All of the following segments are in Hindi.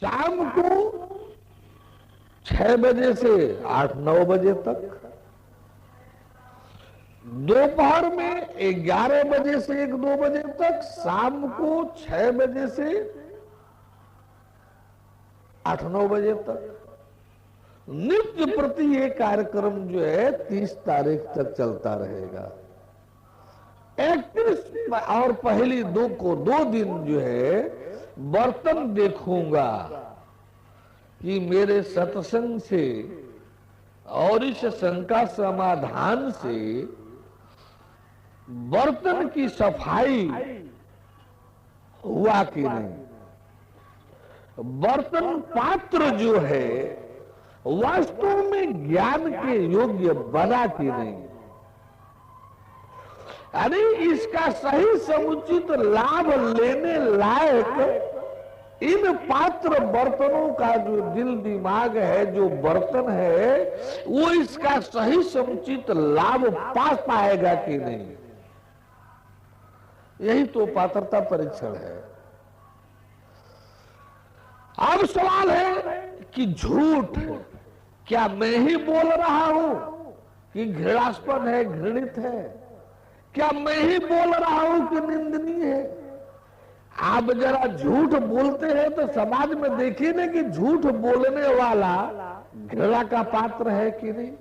शाम को 6 बजे से 8-9 बजे तक, दोपहर में 11 बजे से 1-2 बजे तक, शाम को 6 बजे से 8-9 बजे तक। नित्य प्रति ये कार्यक्रम जो है 30 तारीख तक चलता रहेगा। 31 और पहली 2 दिन जो है बर्तन देखूंगा कि मेरे सत्संग से और इस शंका समाधान से बर्तन की सफाई हुआ कि नहीं, बर्तन पात्र जो है वास्तव में ज्ञान के योग्य बना कि नहीं, यानी इसका सही समुचित लाभ लेने लायक इन पात्र बर्तनों का जो दिल दिमाग है, जो बर्तन है, वो इसका सही समुचित लाभ पा पाएगा कि नहीं। यही तो पात्रता परीक्षण है। अब सवाल है कि झूठ क्या मैं ही बोल रहा हूं कि घृणास्पद है, घृणित है? क्या मैं ही बोल रहा हूं कि निंदनीय है? आप जरा झूठ बोलते हैं तो समाज में देखिए ना कि झूठ बोलने वाला घृणा का पात्र है कि नहीं,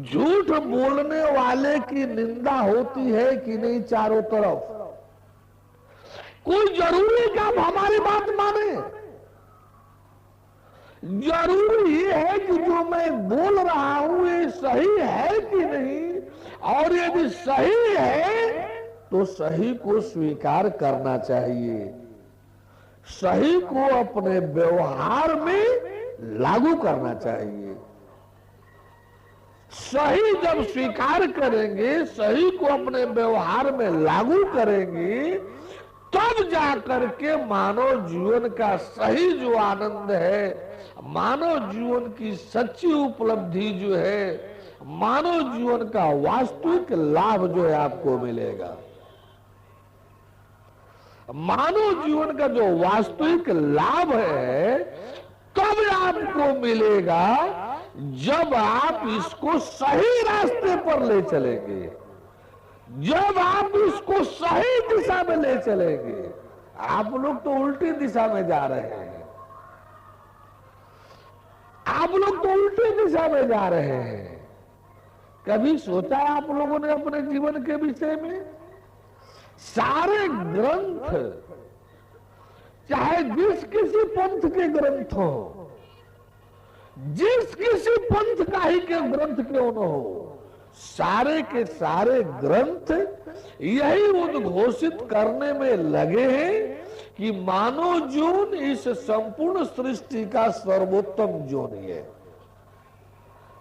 झूठ बोलने वाले की निंदा होती है कि नहीं चारों तरफ। कोई जरूरी कि आप हमारी बात माने, जरूरी ये है कि जो मैं बोल रहा हूं ये सही है कि नहीं, और यदि सही है तो सही को स्वीकार करना चाहिए, सही को अपने व्यवहार में लागू करना चाहिए। सही जब स्वीकार करेंगे, सही को अपने व्यवहार में लागू करेंगे, तब जाकर के मानव जीवन का सही जो आनंद है, मानव जीवन की सच्ची उपलब्धि जो है, मानव जीवन का वास्तविक लाभ जो है आपको मिलेगा। मानव जीवन का जो वास्तविक लाभ है तब आपको मिलेगा जब आप इसको सही रास्ते पर ले चलेंगे, जब आप इसको सही दिशा में ले चलेंगे। आप लोग तो उल्टी दिशा में जा रहे हैं, आप लोग तो उल्टी दिशा में जा रहे हैं। कभी सोचा आप लोगों ने अपने जीवन के विषय में? सारे ग्रंथ, चाहे जिस किसी पंथ के ग्रंथ हो, जिस किसी पंथ का ही के ग्रंथ क्यों न हो, सारे के सारे ग्रंथ यही उद्घोषित करने में लगे हैं कि मानव जीवन इस संपूर्ण सृष्टि का सर्वोत्तम जीवन है।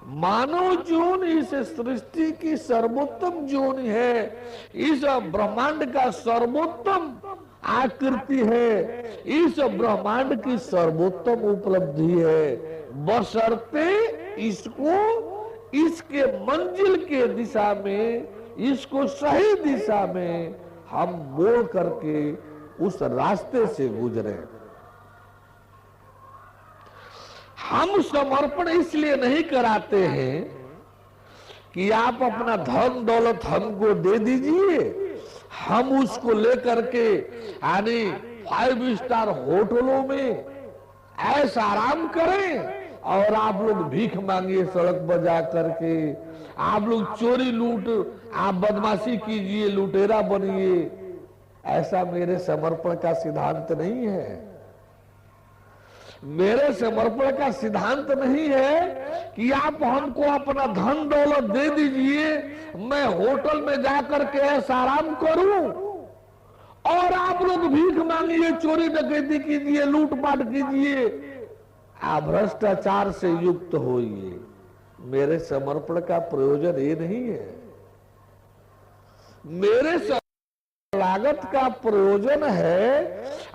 मानव जीवन इस सृष्टि की सर्वोत्तम जीवन है, इस ब्रह्मांड का सर्वोत्तम आकृति है, इस ब्रह्मांड की सर्वोत्तम उपलब्धि है, बशर्ते इसको इसके मंजिल के दिशा में, इसको सही दिशा में हम बोल करके उस रास्ते से गुजरे। हम समर्पण इसलिए नहीं कराते हैं कि आप अपना धन दौलत हमको दे दीजिए, हम उसको लेकर के यानी 5 स्टार होटलों में ऐसा आराम करें और आप लोग भीख मांगिए सड़क पर जा करके, आप लोग चोरी लूट, आप बदमाशी कीजिए, लुटेरा बनिए। ऐसा मेरे समर्पण का सिद्धांत नहीं है। मेरे समर्पण का सिद्धांत नहीं है कि आप हमको अपना धन दौलत दे दीजिए, मैं होटल में जाकर के ऐसा आराम करूं और आप लोग भीख मांगिए, चोरी डकैती कीजिए, लूटपाट कीजिए, आप भ्रष्टाचार से युक्त होइए। मेरे समर्पण का प्रयोजन ये नहीं है। मेरे लागत का प्रयोजन है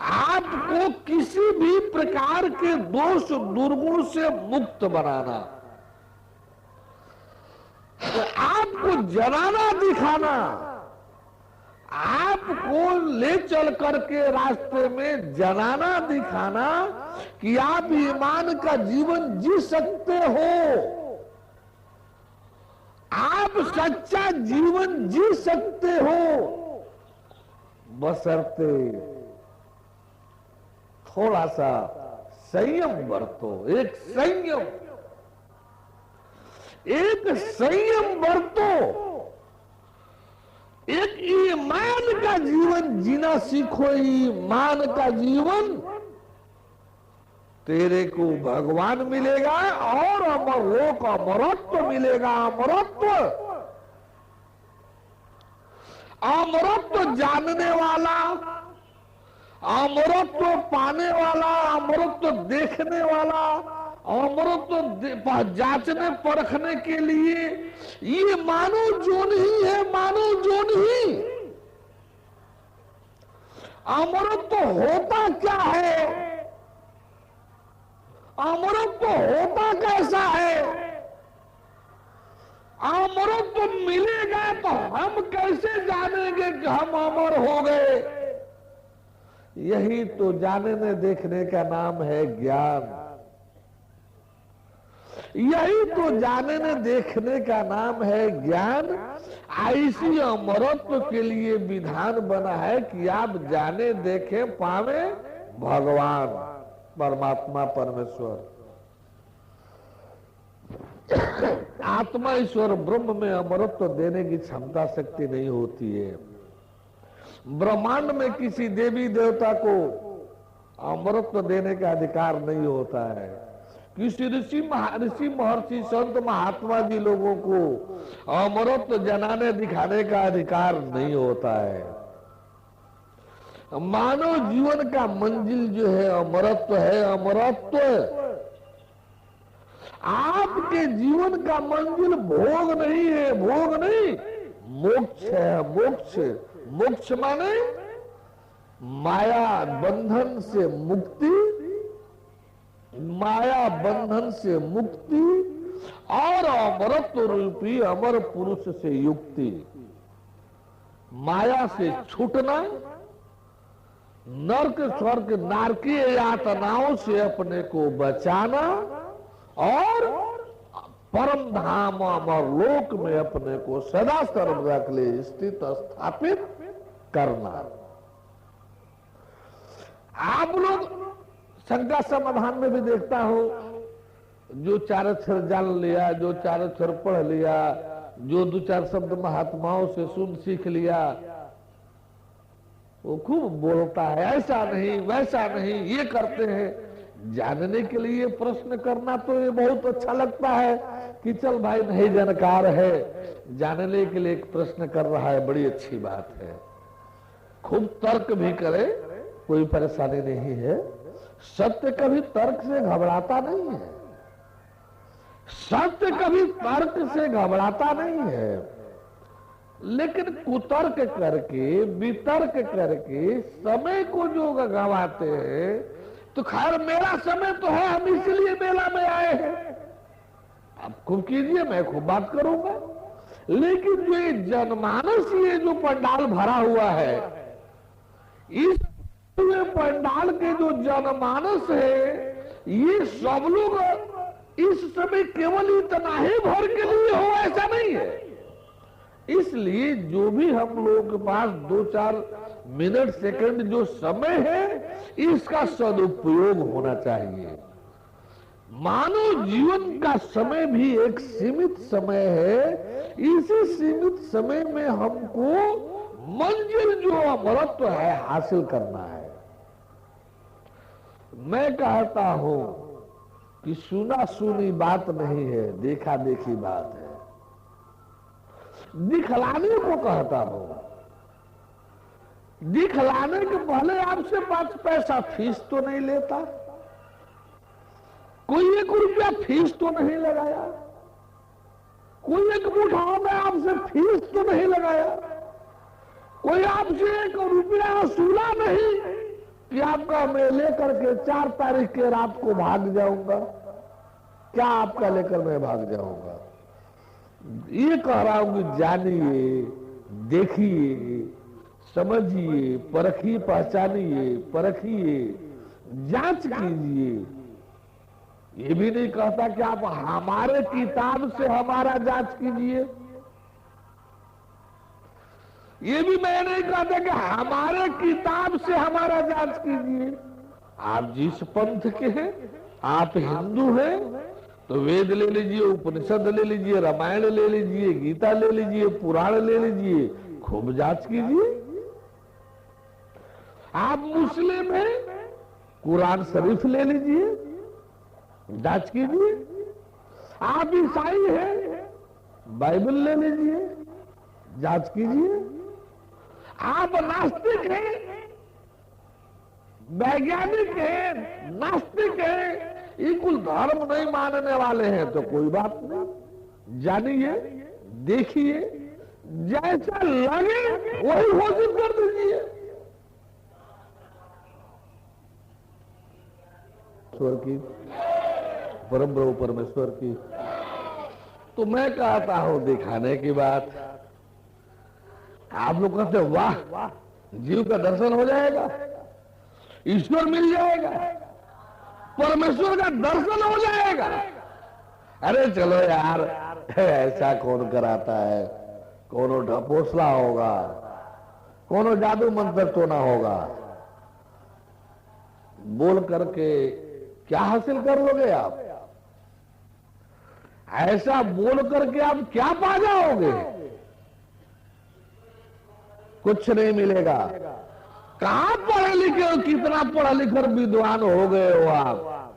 आपको किसी भी प्रकार के दोष दुर्गुण से मुक्त बनाना, आपको जनाना दिखाना, आपको ले चल करके रास्ते में जनाना दिखाना कि आप ईमान का जीवन जी सकते हो, आप सच्चा जीवन जी सकते हो, बशर्ते थोड़ा सा संयम बरतो। एक संयम बरतो, एक ईमान का जीवन जीना सीखो। ईमान का जीवन तेरे को भगवान मिलेगा और अमरलोक अमरत्व मिलेगा। अमरत्व जानने वाला, अमरत्व पाने वाला, अमरत्व देखने वाला, अमरत्व जांचने परखने के लिए ये मानव जोन ही है, मानव जोन ही। अमरत्व होता क्या है, अमरत्व होता कैसा है, अमरत्व मिलेगा तो हम कैसे जानेंगे कि हम अमर हो गए। यही तो जानने देखने का नाम है ज्ञान, यही तो जानने देखने का नाम है ज्ञान। ऐसी अमरत्व के लिए विधान बना है कि आप जाने देखें पावे भगवान परमात्मा परमेश्वर। आत्मा ईश्वर ब्रह्म में अमरत्व देने की क्षमता शक्ति नहीं होती है। ब्रह्मांड में किसी देवी देवता को अमरत्व देने का अधिकार नहीं होता है। किसी ऋषि महर्षि संत महात्मा जी लोगों को अमरत्व जनाने दिखाने का अधिकार नहीं होता है। मानव जीवन का मंजिल जो है अमरत्व है। अमरत्व आपके जीवन का मंजिल भोग नहीं है, भोग नहीं, मोक्ष है। मोक्ष, मोक्ष माने माया बंधन से मुक्ति, माया बंधन से मुक्ति और अमरत्व रूपी अमर पुरुष से युक्ति। माया से छूटना, नर्क स्वर्ग नारकीय यातनाओं से अपने को बचाना और परम धाम अमर लोक में अपने को सदा सर्वदा के लिए स्थित स्थापित करना। आप लोग शंका समाधान में भी देखता हो, जो चार अक्षर जान लिया, जो चार अक्षर पढ़ लिया, जो दो चार शब्द महात्माओं से सुन सीख लिया, वो खूब बोलता है ऐसा नहीं वैसा नहीं, ये करते हैं। जानने के लिए प्रश्न करना तो ये बहुत अच्छा लगता है कि चल भाई नहीं जानकार है, जानने के लिए एक प्रश्न कर रहा है, बड़ी अच्छी बात है। खूब तर्क भी करे, कोई परेशानी नहीं है। सत्य कभी तर्क से घबराता नहीं है, सत्य कभी तर्क से घबराता नहीं है। लेकिन कुतर्क करके, वितर्क करके समय को जो गवाते हैं, तो खैर मेरा समय तो है, हम इसलिए मेला में आए हैं, आप खूब कीजिए, मैं खूब बात करूंगा। लेकिन जो ये जनमानस, ये जो पंडाल भरा हुआ है, इस पंडाल के जो जनमानस है, ये सब लोग इस समय केवल इतना ही भर के लिए हो ऐसा नहीं है। इसलिए जो भी हम लोग के पास 2-4 मिनट सेकंड जो समय है, इसका सदुपयोग होना चाहिए। मानव जीवन का समय भी एक सीमित समय है। इसी सीमित समय में हमको मंजिल जो अमरत्व है हासिल करना है। मैं कहता हूं कि सुना सुनी बात नहीं है, देखा देखी बात है। दिखलाने को कहता हूं, दिखलाने के पहले आपसे 5 पैसा फीस तो नहीं लेता, कोई 1 रुपया फीस तो नहीं लगाया, कोई 1 मुठाओं में आपसे फीस तो नहीं लगाया, कोई आपसे 1 रुपया वसूला नहीं कि आपका मैं लेकर के 4 तारीख के रात को भाग जाऊंगा। क्या आपका लेकर मैं भाग जाऊंगा? ये कह रहा हूं कि जानिए, देखिए, समझिए, परखिए, पहचानिए, परखिए, जांच कीजिए। ये भी नहीं कहता कि आप हमारे किताब से हमारा जांच कीजिए। ये भी मैं नहीं कहता कि हमारे किताब से हमारा जांच कीजिए। आप जिस पंथ के हैं, आप हिंदू हैं तो वेद ले लीजिए, उपनिषद ले लीजिए, रामायण ले लीजिए, गीता ले लीजिए, पुराण ले लीजिए, खूब जांच कीजिए। आप मुस्लिम हैं, कुरान शरीफ ले लीजिए, जांच कीजिए। आप ईसाई हैं, बाइबल ले लीजिए, जांच कीजिए। आप नास्तिक हैं, वैज्ञानिक हैं, नास्तिक हैं, ये कुल धर्म नहीं मानने वाले हैं तो कोई बात नहीं, जानिए, देखिए, जैसा लगे वही घोषित कर दीजिए। ईश्वर की, परम प्रभु परमेश्वर की। तो मैं कहता हूं दिखाने की बात। आप लोग कहते वाह, जीव का दर्शन हो जाएगा, ईश्वर मिल जाएगा, परमेश्वर का दर्शन हो जाएगा। अरे चलो यार, ऐसा कौन कराता है? कौन ढपोसला होगा, कौन जादू मंत्र टोना होगा। बोल करके क्या हासिल कर लोगे आप? ऐसा बोल करके आप क्या पा जाओगे? कुछ नहीं मिलेगा। कहां पढ़े लिखे हो, कितना पढ़ा लिखा विद्वान हो गए हो आप?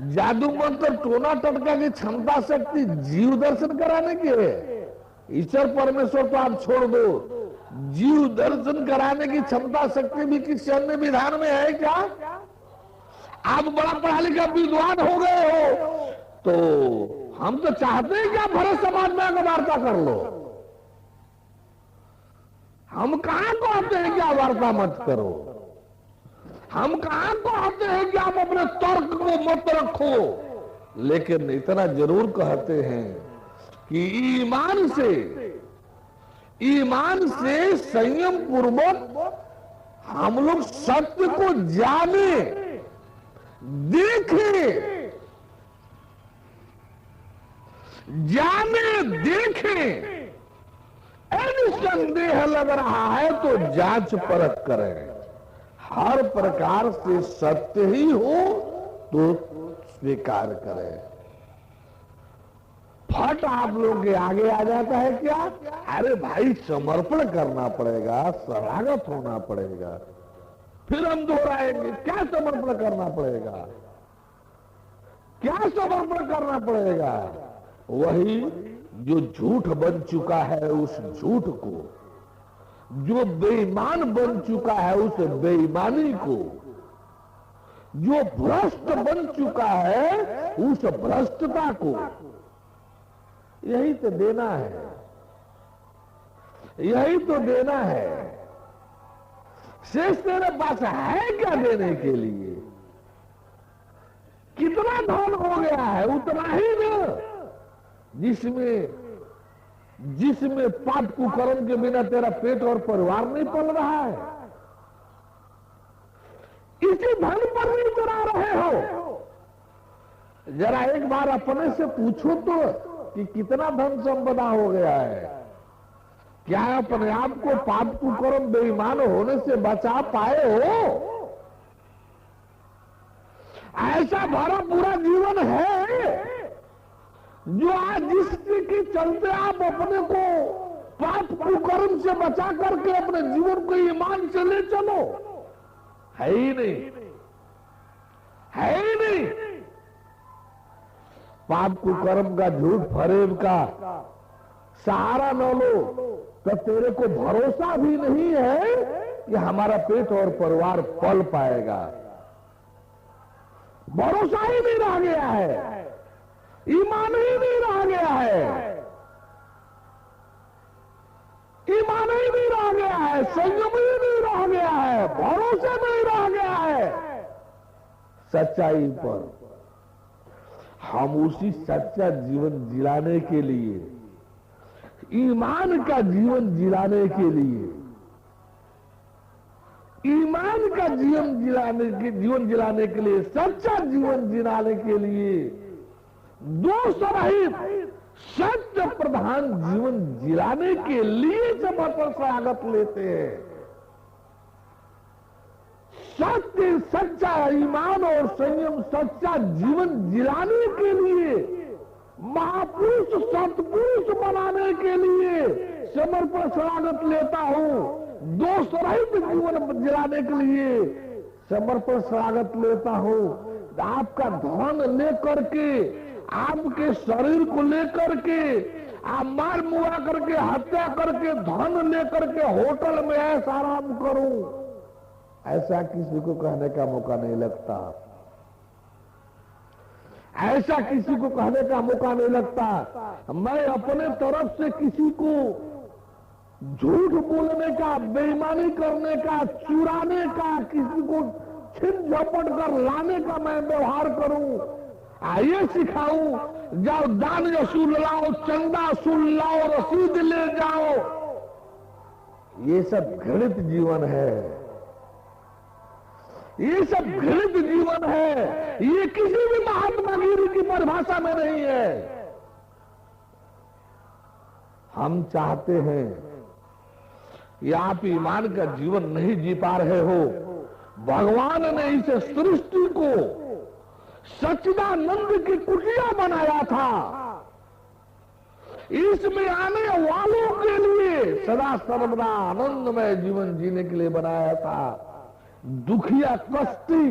जादू मंत्र टोना टटका की क्षमता शक्ति जीव दर्शन कराने की है। ईश्वर परमेश्वर तो आप छोड़ दो, जीव दर्शन कराने की क्षमता शक्ति भी किसी अन्य विधान में है क्या? आप बड़ा पढ़ा लिखा विद्वान हो गए हो तो हम तो चाहते हैं कि आप भरे समाज में आकर वार्ता कर लो। हम कहां कहते हैं कि आप वार्ता मत करो, हम कहां कहते हैं कि आप अपने तर्क को मत रखो, लेकिन इतना जरूर कहते हैं कि ईमान से संयम पूर्वक हम लोग सत्य को जाने, देखें, देखें, संदेह लग रहा है तो जांच परख करें। हर प्रकार से सत्य ही हो तो स्वीकार करें। फट आप लोग के आगे आ जाता है क्या? अरे भाई समर्पण करना पड़ेगा, शरणागत होना पड़ेगा। फिर हम दोहराएंगे, क्या समर्पण करना पड़ेगा? क्या समर्पण करना पड़ेगा? वही जो झूठ बन चुका है उस झूठ को, जो बेईमान बन चुका है उस बेईमानी को, जो भ्रष्ट बन चुका है उस भ्रष्टता को, यही तो देना है, यही तो देना है। शेष तेरे पास है क्या देने के लिए? कितना धन हो गया है उतना ही ना, जिसमें पाप कुकर्म के बिना तेरा पेट और परिवार नहीं पल रहा है। इसी धन पर नहीं चला रहे हो। जरा एक बार अपने से पूछो तो कि कितना धन संपदा हो गया है। क्या अपने आप को पाप कुकर्म बेईमान होने से बचा पाए हो? ऐसा भरा पूरा जीवन है जो आज जिसके चलते आप अपने को पाप कुकर्म से बचा करके अपने जीवन को ईमान से ले चलो? है ही नहीं, है ही नहीं। पाप कुकर्म का, झूठ फरेब का सहारा न लो तो तेरे को भरोसा भी नहीं है कि हमारा पेट और परिवार पल पाएगा। भरोसा ही नहीं रह गया है, ईमान ही नहीं रह गया है, ईमान ही नहीं रह गया है, संयम ही नहीं रह गया है, भरोसा नहीं रह गया है सच्चाई पर। हम उसी सच्चा जीवन जिलाने के लिए, ईमान का जीवन जिलाने के लिए ईमान का जीवन जिलाने के लिए, सच्चा जीवन जिलाने के लिए, दोष रहित सत्य प्रधान जीवन जिलाने के लिए जब अपन स्वागत लेते हैं, सत्य, सच्चा ईमान और संयम, सच्चा जीवन जिलाने के लिए, महापुरुष सत्पुरुष बनाने के लिए समर्पण स्वागत लेता हूं। दोष रहित जीवन जिलाने के लिए समर्पण स्वागत लेता हूं। आपका धन लेकर के, आपके शरीर को लेकर के, आप मार मुआ करके, हत्या करके, धन लेकर के होटल में ऐसा आराम करूं, ऐसा किसी को कहने का मौका नहीं लगता। ऐसा किसी को कहने का मौका नहीं लगता। मैं अपने तरफ से किसी को झूठ बोलने का, बेईमानी करने का, चुराने का, किसी को छिन झपट कर लाने का मैं व्यवहार करूं, ये सिखाऊं। जाओ दान वसूल लाओ, चंदा वसूल लाओ, रसीद ले जाओ, ये सब घृणित जीवन है। ये सब घृणित जीवन है। ये किसी भी महात्मा गिरी की परिभाषा में नहीं है। हम चाहते हैं कि आप ईमान का जीवन नहीं जी पा रहे हो। भगवान ने इस सृष्टि को सच्चिदानंद की कुटिया बनाया था। इसमें आने वालों के लिए सदा सर्वदा आनंदमय जीवन जीने के लिए बनाया था। दुखिया कष्टी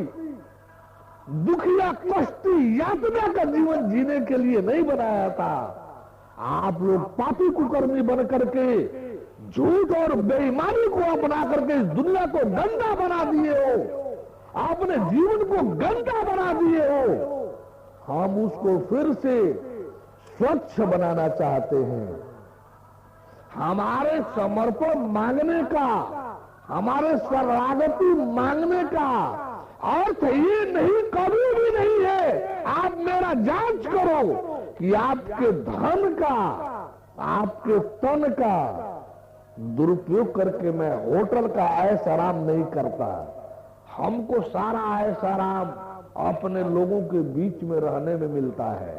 यातना का जीवन जीने के लिए नहीं बनाया था। आप लोग पापी कुकर्मी बन करके, झूठ और बेईमानी को अपना करके इस दुनिया को गंदा बना दिए हो, आपने जीवन को गंदा बना दिए हो। हम उसको फिर से स्वच्छ बनाना चाहते हैं। हमारे समर्पण मांगने का, हमारे शरणागति मांगने का अर्थ ये नहीं, कभी भी नहीं है आप मेरा जांच करो कि आपके धन का, आपके तन का दुरुपयोग करके मैं होटल का ऐश आराम नहीं करता। हमको सारा ऐश आराम अपने लोगों के बीच में रहने में मिलता है।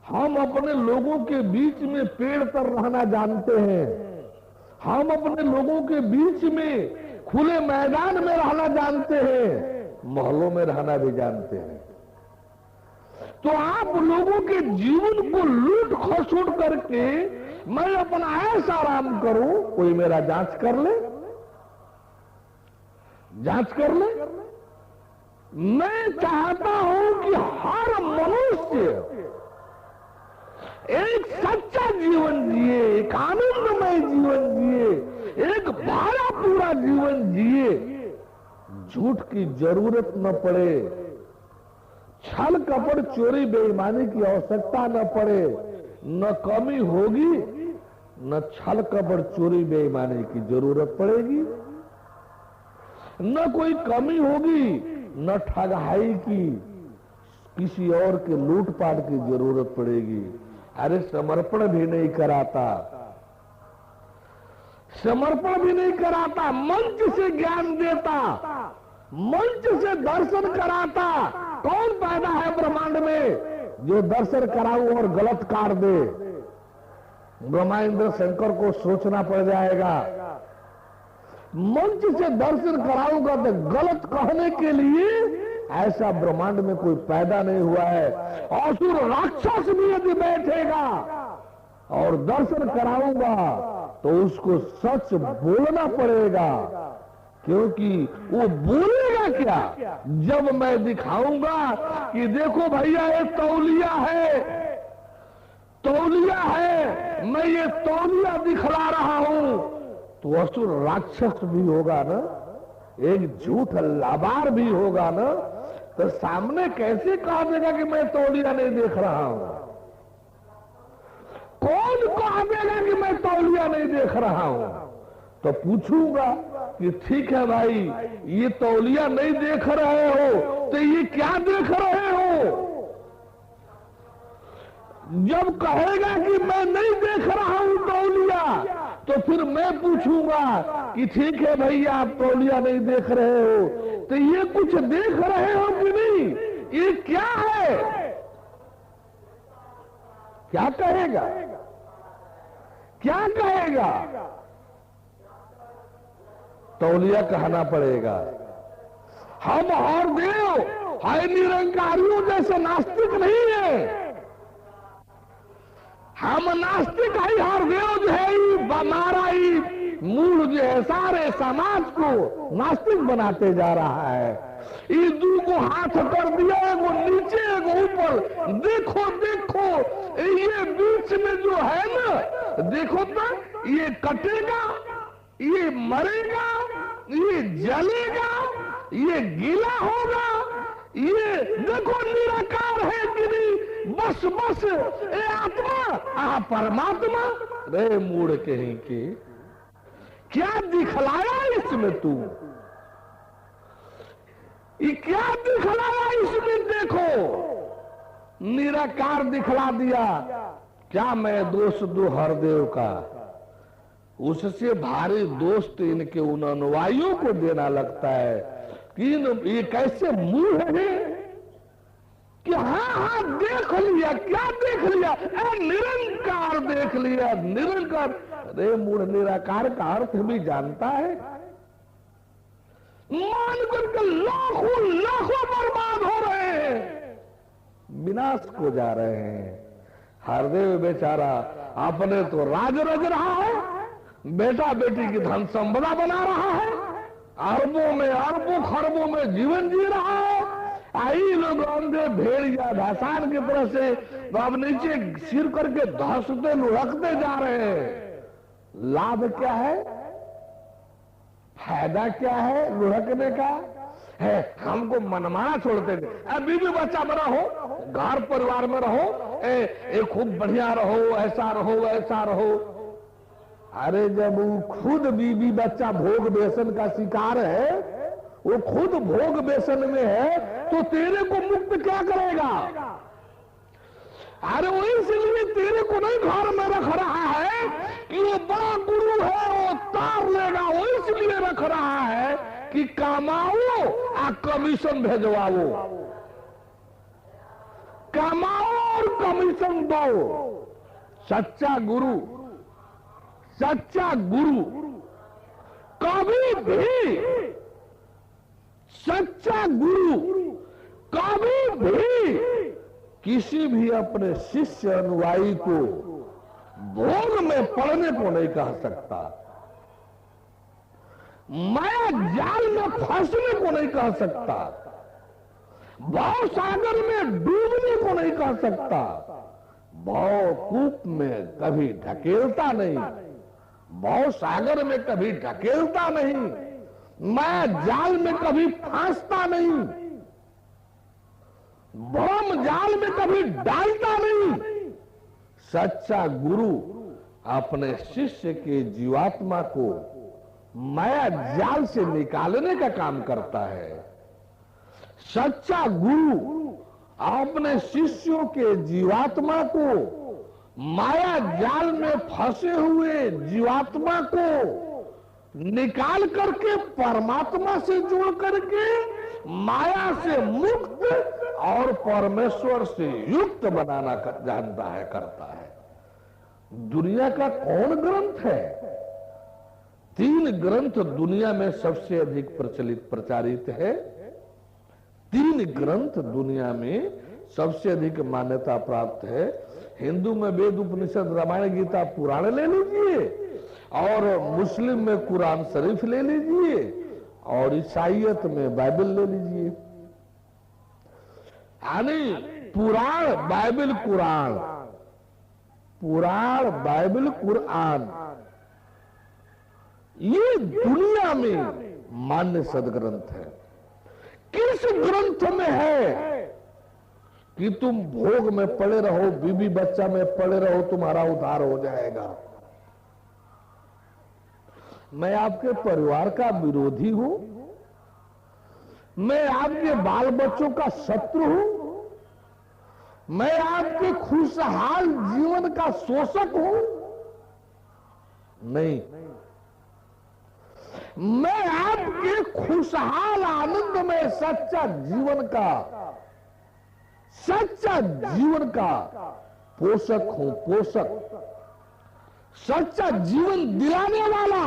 हम अपने लोगों के बीच में पेड़ पर रहना जानते हैं। हम अपने लोगों के बीच में खुले मैदान में रहना जानते हैं, मोहल्लों में रहना भी जानते हैं। तो आप लोगों के जीवन को लूट खसोट करके मैं अपना ऐसा आराम करूं, कोई मेरा जांच कर ले, जांच कर ले। मैं चाहता हूं कि हर मनुष्य एक सच्चा जीवन जिए, एक आनंदमय जीवन जिए, एक भरा पूरा जीवन जिए। झूठ की जरूरत न पड़े, छल कपट चोरी बेईमानी की आवश्यकता न पड़े। न कमी होगी, न छल कपट चोरी बेईमानी की जरूरत पड़ेगी, न कोई कमी होगी, न ठगाई की, किसी और के लूटपाट की जरूरत पड़ेगी। अरे समर्पण भी नहीं कराता, समर्पण भी नहीं कराता, मंच से ज्ञान देता, मंच से दर्शन कराता। कौन पैदा है ब्रह्मांड में जो दर्शन कराऊं और गलत कार दे? ब्रह्माइंद्र शंकर को सोचना पड़ जाएगा। मंच से दर्शन कराऊंगा तो गलत कहने के लिए ऐसा ब्रह्मांड में कोई पैदा नहीं हुआ है। असुर राक्षस भी यदि बैठेगा और दर्शन कराऊंगा तो उसको सच बोलना पड़ेगा, क्योंकि वो बोलेगा क्या जब मैं दिखाऊंगा कि देखो भैया ये तौलिया है, तौलिया है, मैं ये तौलिया दिखला रहा हूं। तो असुर राक्षस भी होगा ना, एक झूठ लाबार भी होगा ना, तो सामने कैसे कहा देगा कि मैं तौलिया नहीं देख रहा हूं? कौन कहा देगा कि मैं तौलिया नहीं देख रहा हूं? तो पूछूंगा कि ठीक है भाई, ये तौलिया नहीं देख रहे हो तो ये क्या देख रहे हो? जब कहेगा कि मैं नहीं देख रहा हूं तौलिया, तो फिर मैं पूछूंगा कि ठीक है भैया आप तौलिया नहीं देख रहे हो, तो ये कुछ देख रहे हो कि नहीं, ये क्या है? क्या कहेगा? क्या कहेगा? तौलिया कहना पड़ेगा। हम और देव है निरंकारियों जैसे नास्तिक नहीं है। हम नास्तिक है, हर देव जो है हमारा ही मूल जो है सारे समाज को नास्तिक बनाते जा रहा है। ये दू को हाथ कर दिया, एगो नीचे एगो ऊपर, देखो देखो ये बीच में जो है ना, देखो तो ये कटेगा, ये मरेगा, ये जलेगा, ये गीला होगा, ये देखो निराकार है कि नहीं, बस बस ए आत्मा परमात्मा। रे मूड कहीं के क्या दिखलाया इसमें तू? ये क्या दिखलाया इसमें? देखो निराकार दिखला दिया। क्या मैं दोष दो हरदेव का? उससे भारी दोस्त इनके उन अनुयायियों को देना लगता है कि ये कैसे मुंह है कि हाँ देख लिया। क्या देख लिया? निरंकार देख लिया, निरंकार। अरे मूढ़ निराकार का अर्थ भी जानता है? मान करके लाखों लाखों बर्बाद हो रहे हैं, विनाश को जा रहे हैं। हरदेव बेचारा अपने तो राज रज रहा है, बेटा बेटी की धन संपदा बना रहा है, अरबों में अरबों खरबों में जीवन जी रहा है। आई लोग अंधे भेड़िया धसान की तरह से अब नीचे सिर करके धंसते लुढ़कते जा रहे हैं। लाभ क्या है? फायदा क्या है लुढ़कने का? है हमको मनमाना छोड़ते थे। अभी भी बच्चा बड़ा हो, घर परिवार में रहो, खूब बढ़िया रहो, ऐसा रहो वैसा रहो। अरे जब वो खुद बीवी बच्चा भोग व्यसन का शिकार है, वो खुद भोग व्यसन में है, तो तेरे को मुक्त क्या करेगा? अरे वो इसलिए तेरे को नहीं घर में रख रहा है कि वो बड़ा गुरु है, वो तार लेगा। वो इसलिए रख रहा है कि कमाओ और कमीशन भेजवाओ, कमाओ और कमीशन दो। सच्चा गुरु कभी भी, सच्चा गुरु कभी भी किसी भी अपने शिष्य अनुयायी को भोग में पड़ने को नहीं कह सकता, माया जाल में फंसने को नहीं कह सकता, भाव सागर में डूबने को नहीं कह सकता, भाव कूप में कभी ढकेलता नहीं, भाव सागर में कभी ढकेलता नहीं, माया जाल में कभी फांसता नहीं, भ्रम जाल में कभी डालता नहीं। सच्चा गुरु अपने शिष्य के जीवात्मा को माया जाल से निकालने का काम करता है। सच्चा गुरु अपने शिष्यों के जीवात्मा को माया जाल में फंसे हुए जीवात्मा को निकाल करके परमात्मा से जोड़ करके माया से मुक्त और परमेश्वर से युक्त बनाना जानता है, करता है। दुनिया का कौन ग्रंथ है? 3 ग्रंथ दुनिया में सबसे अधिक प्रचारित है। 3 ग्रंथ दुनिया में सबसे अधिक मान्यता प्राप्त है। हिंदू में वेद उपनिषद रामायण गीता पुराण ले लीजिए, और मुस्लिम में कुरान शरीफ ले लीजिए, और ईसाईयत में बाइबल ले लीजिए। यानी पुराण बाइबल कुरान, पुराण बाइबल कुरान, ये दुनिया में मान्य सदग्रंथ है। किस ग्रंथ में है कि तुम भोग में पड़े रहो, बीबी बच्चा में पड़े रहो, तुम्हारा उद्धार हो जाएगा? मैं आपके परिवार का विरोधी हूं, मैं आपके बाल बच्चों का शत्रु हूं, मैं आपके खुशहाल जीवन का शोषक हूं, नहीं, मैं आपके खुशहाल आनंद में सच्चा जीवन का पोषक हूं, पोषक, सच्चा जीवन दिलाने वाला,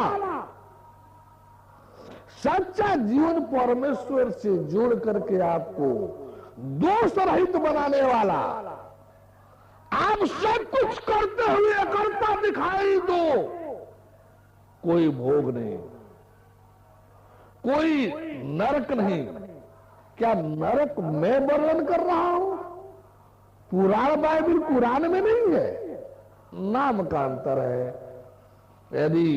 सच्चा जीवन परमेश्वर से जोड़ करके आपको दोष रहित बनाने वाला। आप सब कुछ करते हुए करता दिखाई दो, कोई भोग नहीं, कोई नरक नहीं। क्या नरक मैं वर्णन कर रहा हूं? पुराण बाइबल कुरान में नहीं है, नाम का अंतर है। यदि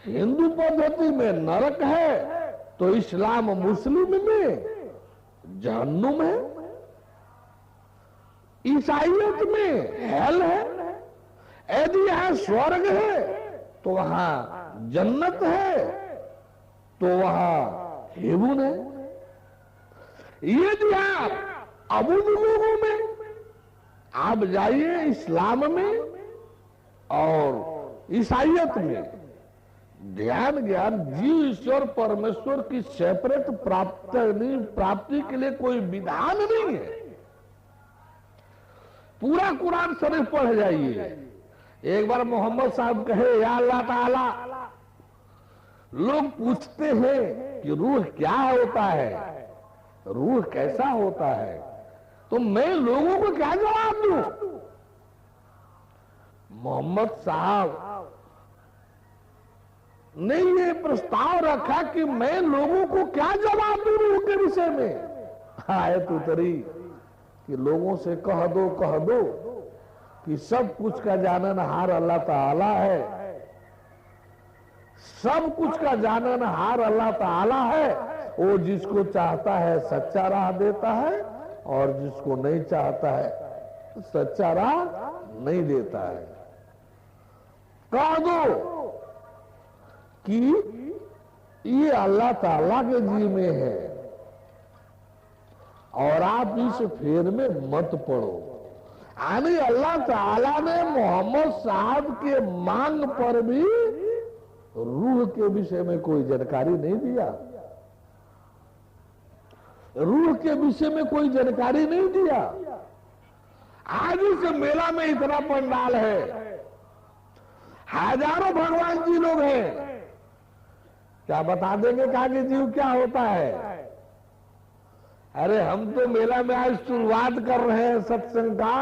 हिंदू पद्धति में नरक है तो इस्लाम मुस्लिम में जहन्नुम है, ईसाइयत में हेल है। यदि यहां स्वर्ग है तो वहां जन्नत है, तो वहां हेवन है। यदि आप अब उन लोगों में आप जाइए, इस्लाम में और ईसाइयत में, ध्यान ज्ञान जीव ईश्वर परमेश्वर की सेपरेट प्राप्ति के लिए कोई विधान नहीं है। पूरा कुरान शरीफ पढ़ जाइए। एक बार मोहम्मद साहब कहे, या अल्लाह ताला, लोग पूछते हैं कि रूह क्या होता है, रूह कैसा होता है, तो मैं लोगों को क्या जवाब दूं? मोहम्मद साहब ने ये प्रस्ताव रखा कि मैं लोगों को क्या जवाब दूं रूह के विषय में। आयत उतरी कि लोगों से कह दो कि सब कुछ का जाननहार अल्लाह ताला है, सब कुछ का जाननहार अल्लाह ताला है। वो जिसको चाहता है सच्चा राह देता है और जिसको नहीं चाहता है सच्चा राह नहीं देता है। कह दो कि ये अल्लाह ताला के जी में है और आप इस फेर में मत पड़ो। यानी अल्लाह ताला ने मोहम्मद साहब के मांग पर भी रूह के विषय में कोई जानकारी नहीं दिया, रूह के विषय में कोई जानकारी नहीं दिया। आज इस मेला में इतना पंडाल है, हजारों भगवान जी लोग हैं, क्या बता देंगे कागे जीव क्या होता है? अरे हम तो मेला में आज शुरुआत कर रहे हैं सत्संग का।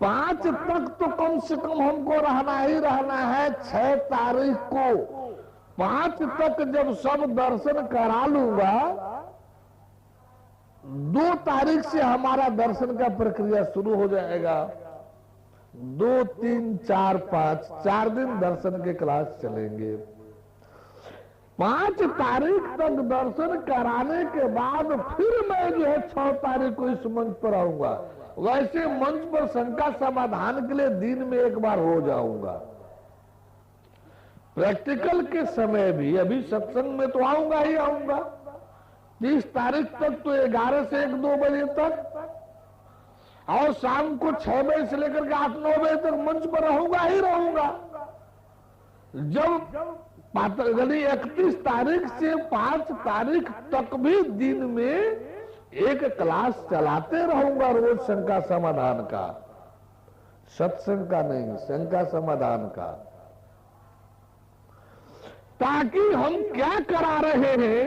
5 तक तो कम से कम हमको रहना ही रहना है। 6 तारीख को 5 तक जब सब दर्शन करा लूंगा, 2 तारीख से हमारा दर्शन का प्रक्रिया शुरू हो जाएगा। 2, 3, 4, 5 4 दिन दर्शन के क्लास चलेंगे। 5 तारीख तक दर्शन कराने के बाद फिर मैं जो है 6 तारीख को इस मंच पर आऊंगा। वैसे मंच पर शंका समाधान के लिए दिन में एक बार हो जाऊंगा। प्रैक्टिकल के समय भी अभी सत्संग में तो आऊंगा ही आऊंगा। 30 तारीख तक तो 11 से 1-2 बजे तक और शाम को 6 बजे से लेकर के 8-9 बजे तक मंच पर रहूंगा ही रहूंगा। जब 31 तारीख से 5 तारीख तक भी दिन में एक क्लास चलाते रहूंगा, रोज शंका समाधान का, सत्संग का नहीं, शंका समाधान का। ताकि हम क्या करा रहे हैं,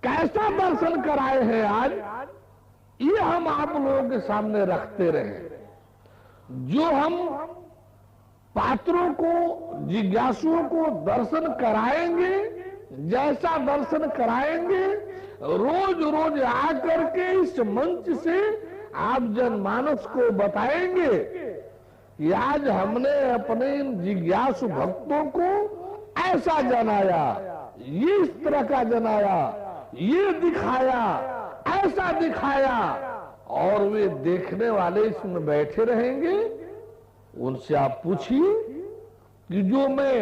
कैसा दर्शन कराए हैं आज, ये हम आप लोगों के सामने रखते रहे। जो हम पात्रों को, जिज्ञासुओं को दर्शन कराएंगे, जैसा दर्शन कराएंगे, रोज रोज आकर के इस मंच से आप जनमानस को बताएंगे कि आज हमने अपने इन जिज्ञासु भक्तों को ऐसा जनाया, ये इस तरह का जनाया, ये दिखाया, ऐसा दिखाया, और वे देखने वाले इसमें बैठे रहेंगे। उनसे आप पूछिए कि जो मैं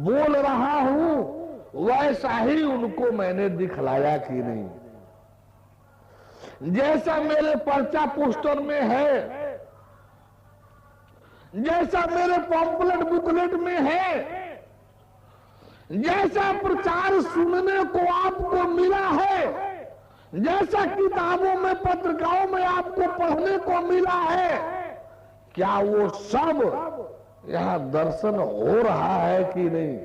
बोल रहा हूं वैसा ही उनको मैंने दिखलाया कि नहीं। जैसा मेरे पर्चा पोस्टर में है, जैसा मेरे पॉम्पलेट बुकलेट में है, जैसा प्रचार सुनने को आपको मिला है, जैसा किताबों में पत्रिकाओं में आपको पढ़ने को मिला है, क्या वो सब यहां दर्शन हो रहा है कि नहीं?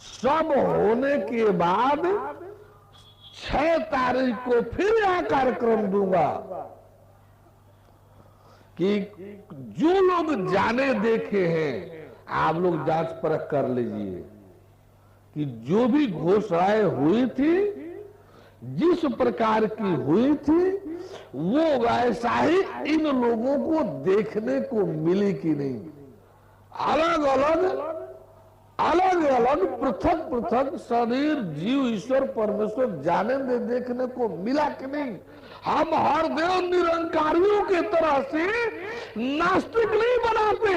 सब होने के बाद 6 तारीख को फिर यह कार्यक्रम दूंगा कि जो लोग जाने देखे हैं, आप लोग जांच परख कर लीजिए कि जो भी घोषणाएं हुई थी, जिस प्रकार की हुई थी, वो वैसा ही इन लोगों को देखने को मिली कि नहीं? अलग अलग पृथक पृथक शरीर, जीव, ईश्वर, परमेश्वर जाने दे देखने को मिला कि नहीं? हम हर देव निरंकारियों की तरह से नास्तिक नहीं बनाते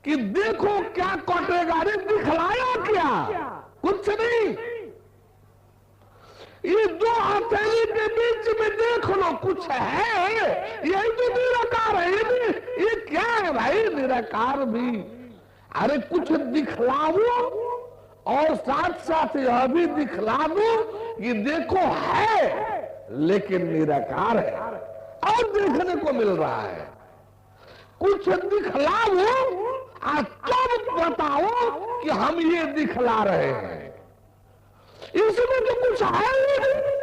कि देखो क्या कटेगारी दिखलाया, क्या कुछ नहीं। ये 2 हथेली के बीच में देख लो, कुछ है, यही तो निराकार है। ये क्या है भाई निराकार भी? अरे कुछ दिखलाओ और साथ साथ यह भी दिखला दो कि देखो है, लेकिन निराकार है और देखने को मिल रहा है। कुछ दिखलाओ और तब बताओ कि हम ये दिखला रहे हैं। इसमें तो कुछ है नहीं।